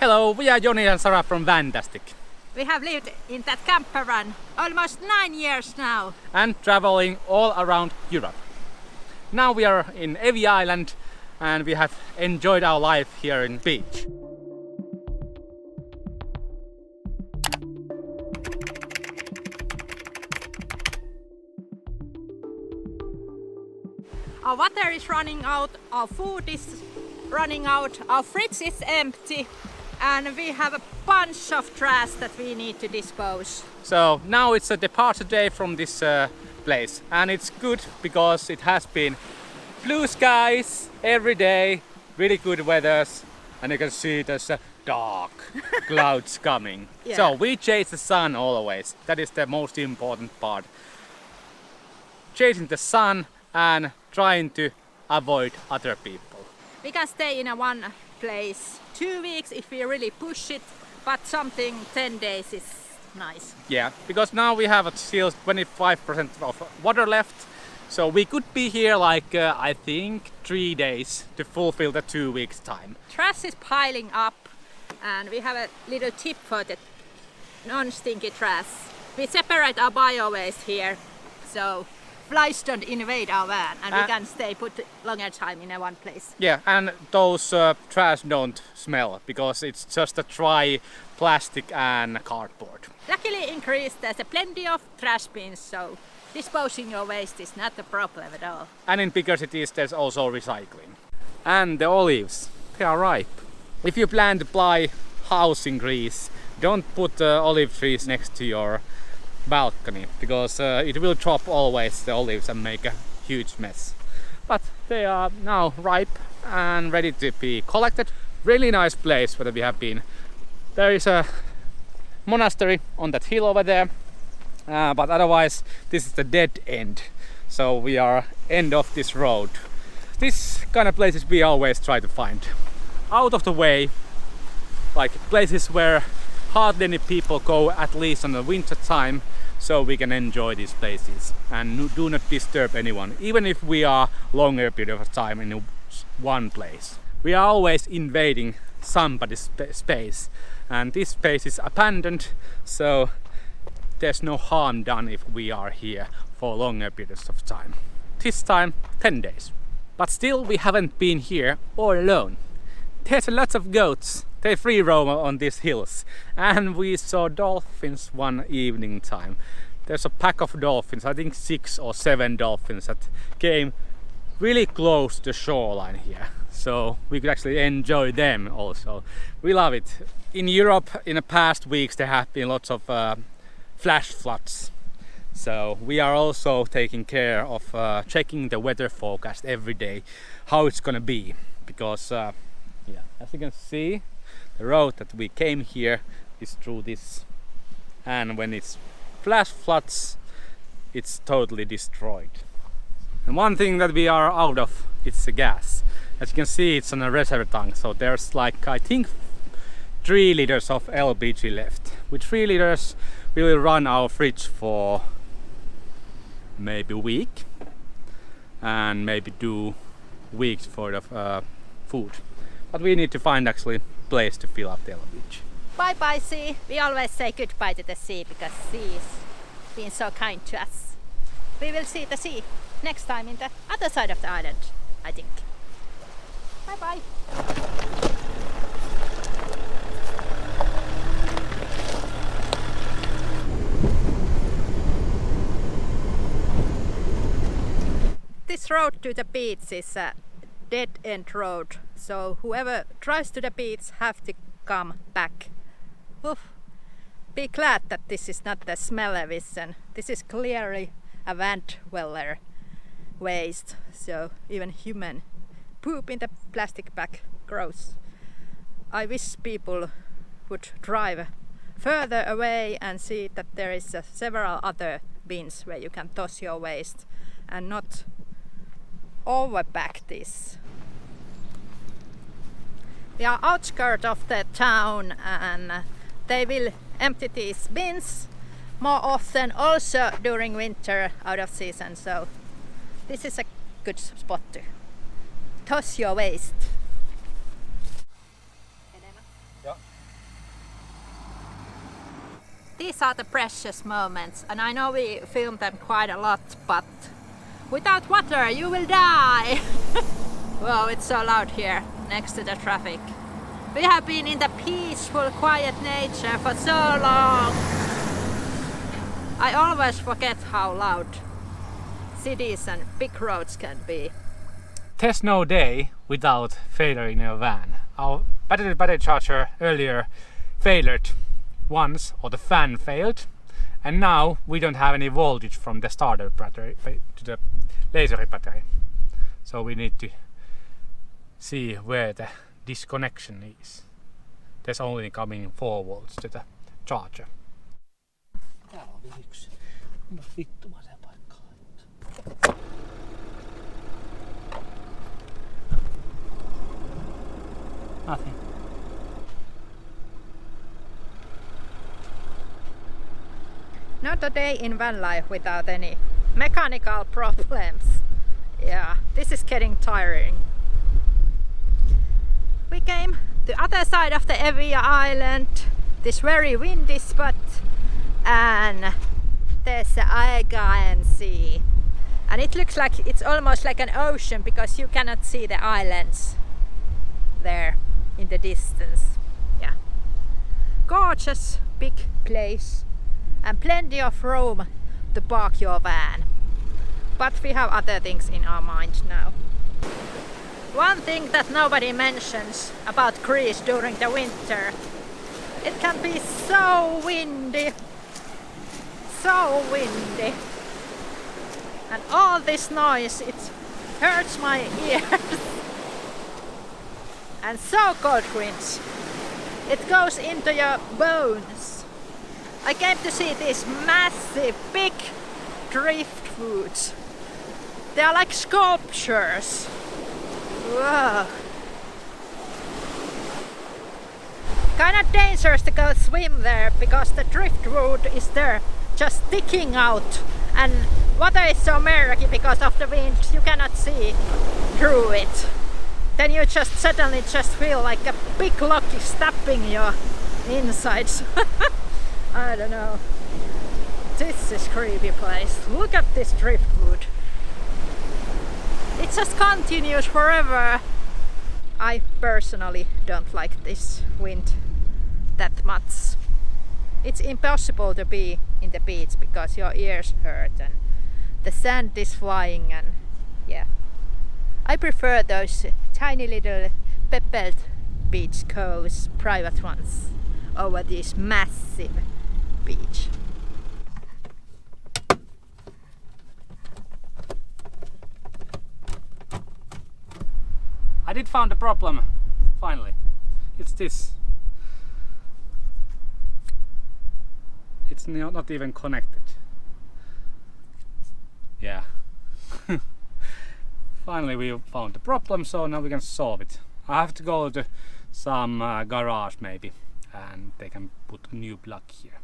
Hello, we are Joni and Sarah from Fantastic. We have lived in that camper van almost 9 years now. And traveling all around Europe. Now we are in Evi Island and we have enjoyed our life here in beach. Our water is running out, our food is running out, our fridge is empty, and we have a bunch of trash that we need to dispose. So now it's a departure day from this place, and it's good because it has been blue skies every day, really good weathers, and you can see there's dark clouds coming. Yeah. So we chase the sun always. That is the most important part. Chasing the sun and trying to avoid other people. We can stay in a one place 2 weeks if we really push it, but something 10 days is nice. Yeah, because now we have still 25% of water left, so we could be here like I think 3 days to fulfill the 2 weeks time. Trash is piling up, and we have a little tip for the non-stinky trash. We separate our bio waste here, so flies don't invade our van, and we can stay put longer time in one place. Yeah, and those trash don't smell because it's just a dry plastic and cardboard. Luckily in Greece there's plenty of trash bins, so disposing your waste is not a problem at all. And in bigger cities there's also recycling. And the olives, they are ripe. If you plan to buy house in Greece, don't put olive trees next to your balcony because it will drop always the olives and make a huge mess. But they are now ripe and ready to be collected. Really nice place where we have been. There is a monastery on that hill over there, but otherwise this is the dead end. So we are end of this road. This kind of places we always try to find. Out of the way, like places where hardly any people go, at least in the winter time, so we can enjoy these places and do not disturb anyone, even if we are longer period of time in one place. We are always invading somebody's space, and this space is abandoned, so there's no harm done if we are here for longer periods of time. This time 10 days. But still we haven't been here all alone. There's a lot of goats. They free roam on these hills, and we saw dolphins one evening time. There's a pack of dolphins, I think 6 or 7 dolphins that came really close to the shoreline here. So we could actually enjoy them also. We love it. In Europe in the past weeks there have been lots of flash floods. So we are also taking care of checking the weather forecast every day, how it's gonna be. Because yeah, as you can see, the road that we came here is through this, and when it's flash floods it's totally destroyed. And one thing that we are out of, it's the gas. As you can see, it's on a reserve tank, so there's like I think 3 liters of LPG left. With 3 liters we will run our fridge for maybe a week and maybe 2 weeks for the food. But we need to find actually place to fill up the LPG. Bye bye sea. We always say goodbye to the sea because sea is being so kind to us. We will see the sea next time in the other side of the island, I think. Bye bye. This road to the beach is a dead end road, so whoever drives to the beach have to come back. Oof. Be glad that this is not the Smellvision. This is clearly a van dweller waste, so even human poop in the plastic bag. Gross. I wish people would drive further away and see that there is several other bins where you can toss your waste and not overpack this. We are outskirts of the town, and they will empty these bins more often, also during winter out of season, so this is a good spot to toss your waste. Ja. These are the precious moments, and I know we filmed them quite a lot, but without water you will die! Whoa, it's so loud here, next to the traffic. We have been in the peaceful, quiet nature for so long. I always forget how loud cities and big roads can be. There's no day without failure in your van. Our battery charger earlier failed once, or the fan failed, and now we don't have any voltage from the starter battery to the laser battery. So we need to see where the disconnection is. There's only coming 4 volts to the charger. Täällä oli yksi. Vittu mä sen paikkaan. Nothing. Not a day in van life without any mechanical problems. Yeah, this is getting tiring. We came the other side of the Evia Island, this very windy spot, and there's the Aegean Sea. And it looks like it's almost like an ocean because you cannot see the islands there in the distance. Yeah. Gorgeous big place and plenty of room to park your van. But we have other things in our mind now. One thing that nobody mentions about Greece during the winter, it can be so windy. So windy. And all this noise, it hurts my ears. And so cold winds. It goes into your bones. I came to see these massive, big driftwoods. They are like sculptures. Whoa. Kind of dangerous to go swim there because the driftwood is there just sticking out, and water is so murky because of the wind you cannot see through it. Then you just suddenly just feel like a big log is stabbing your insides. I don't know. This is creepy place. Look at this driftwood. It just continues forever. I personally don't like this wind that much. It's impossible to be in the beach because your ears hurt and the sand is flying, and yeah. I prefer those tiny little pebbled beach coves, private ones, over this massive beach. I did find a problem, finally. It's this. It's not even connected. Yeah. Finally we found the problem, so now we can solve it. I have to go to some garage maybe, and they can put a new plug here.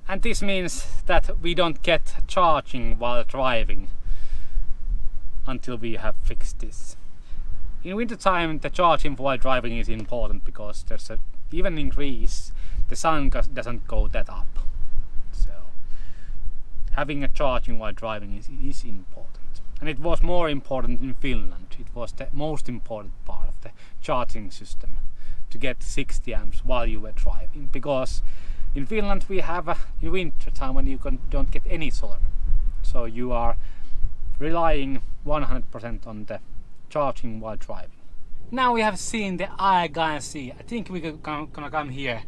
And this means that we don't get charging while driving until we have fixed this. In winter time, the charging while driving is important because even in Greece the sun doesn't go that up. So having a charging while driving is important. And it was more important in Finland. It was the most important part of the charging system, to get 60 amps while you were driving, because in Finland we have in winter time when you don't get any solar, so you are relying 100% on the charging while driving. Now we have seen the Aegean Sea. I think we're gonna come here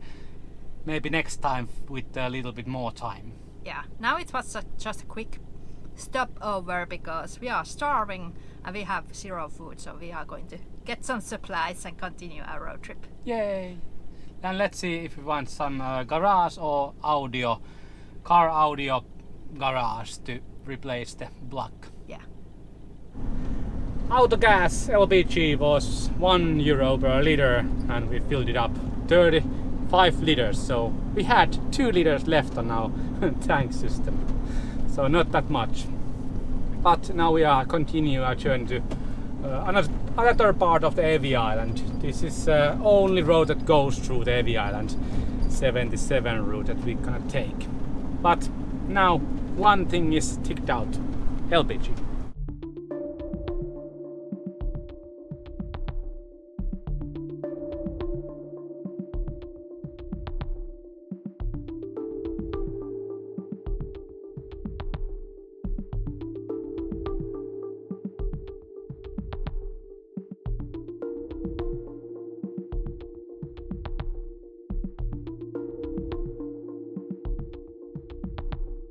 maybe next time with a little bit more time. Yeah, now it was just a quick stopover because we are starving and we have zero food, so we are going to get some supplies and continue our road trip. Yay! And let's see if we find some garage or car audio garage to replace the block. Yeah. Autogas LPG was €1 per liter, and we filled it up 35 liters, so we had 2 liters left on our tank system, so not that much. But now we are continue our journey to another part of the Evi Island. This is only road that goes through the Evi Island, 77 route that we gonna take. But now one thing is ticked out: LPG.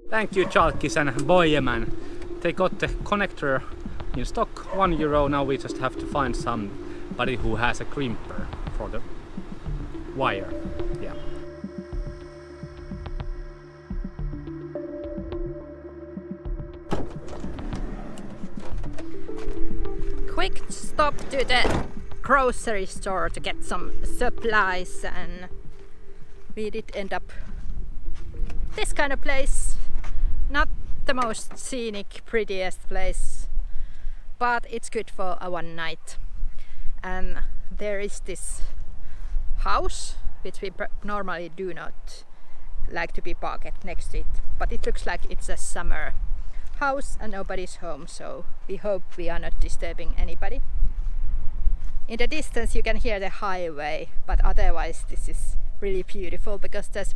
Thank you, Chalkis and Boyeman. They got the connector in stock, €1. Now we just have to find somebody who has a crimper for the wire. Yeah. Quick stop to the grocery store to get some supplies, and we did end up this kind of place. Not the most scenic, prettiest place, but it's good for a one night. And there is this house which we normally do not like to be parked next to it, but it looks like it's a summer house and nobody's home, so we hope we are not disturbing anybody. In the distance you can hear the highway, but otherwise this is really beautiful because there's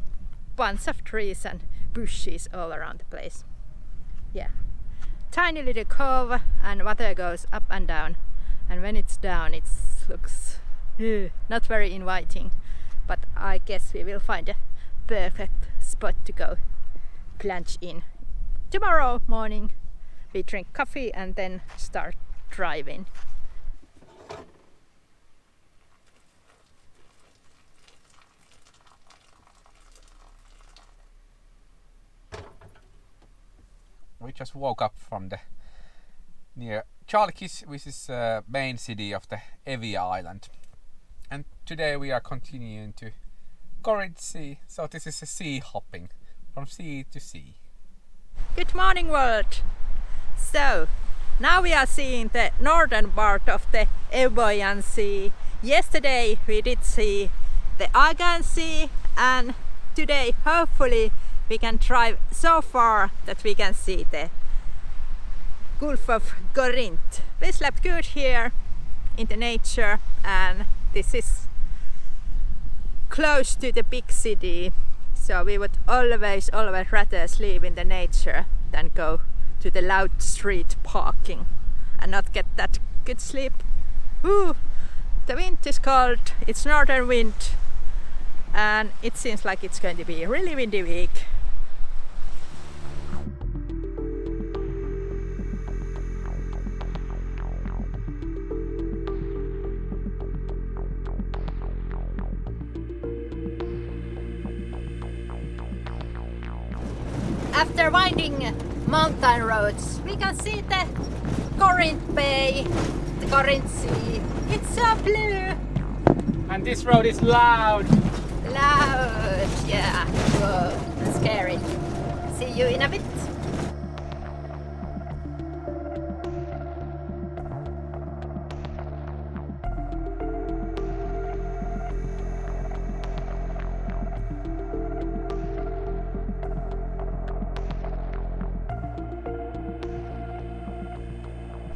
bunch of trees and bushes all around the place. Yeah, tiny little cove and water goes up and down, and when it's down it looks not very inviting, but I guess we will find a perfect spot to go plunge in. Tomorrow morning we drink coffee and then start driving. We just woke up from the near Chalkis, which is the main city of the Evi Island, and today we are continuing to Corinth Sea. So this is a sea hopping from sea to sea. Good morning, world! So now we are seeing the northern part of the Euboean Sea. Yesterday we did see the Aegean Sea, and today hopefully we can drive so far that we can see the Gulf of Corinth. We slept good here in the nature, and this is close to the big city, so we would always rather sleep in the nature than go to the loud street parking and not get that good sleep. Ooh, the wind is cold, it's northern wind, and it seems like it's going to be a really windy week. After winding mountain roads, we can see the Corinth Bay, the Corinth Sea. It's so blue! And this road is loud! Loud, yeah. Whoa, that's scary. See you in a bit.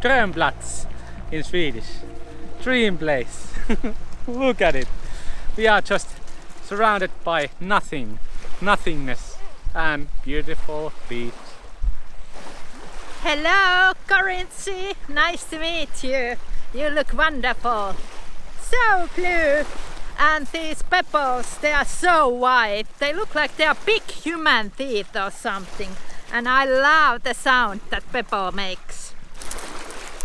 Drömplatz in Swedish. Dream place. Look at it. We are just surrounded by nothingness, and beautiful beach. Hello, Corinth Sea. Nice to meet you. You look wonderful. So blue. And these pebbles, they are so white. They look like they are big human teeth or something. And I love the sound that pebble makes.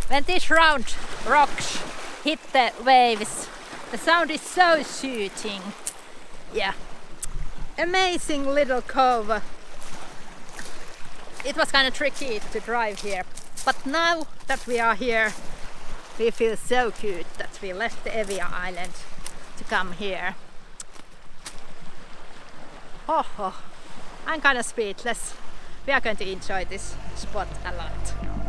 When these round rocks hit the waves, the sound is so soothing. Yeah, amazing little cove. It was kind of tricky to drive here, but now that we are here, we feel so good that we left the Evi Island to come here. Oh, I'm kind of speechless. We are going to enjoy this spot a lot.